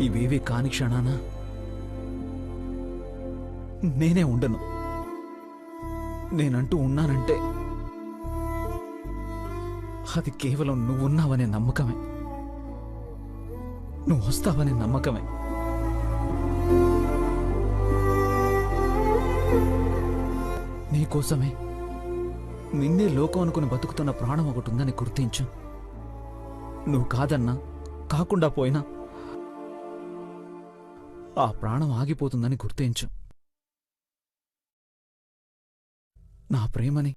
ఇవేవి కాని క్షణాన నేనే ఉండను. నేనంటూ ఉన్నానంటే అది కేవలం నువ్వున్నావనే నమ్మకమే, నువ్వు వస్తావనే నమ్మకమే. నీకోసమే నిన్నే లోకం అనుకుని బతుకుతున్న ప్రాణం ఒకటి ఉందని గుర్తించు. నువ్వు కాదన్నా, కాకుండా పోయినా ఆ ప్రాణం ఆగిపోతుందని గుర్తించు. నా ప్రేమని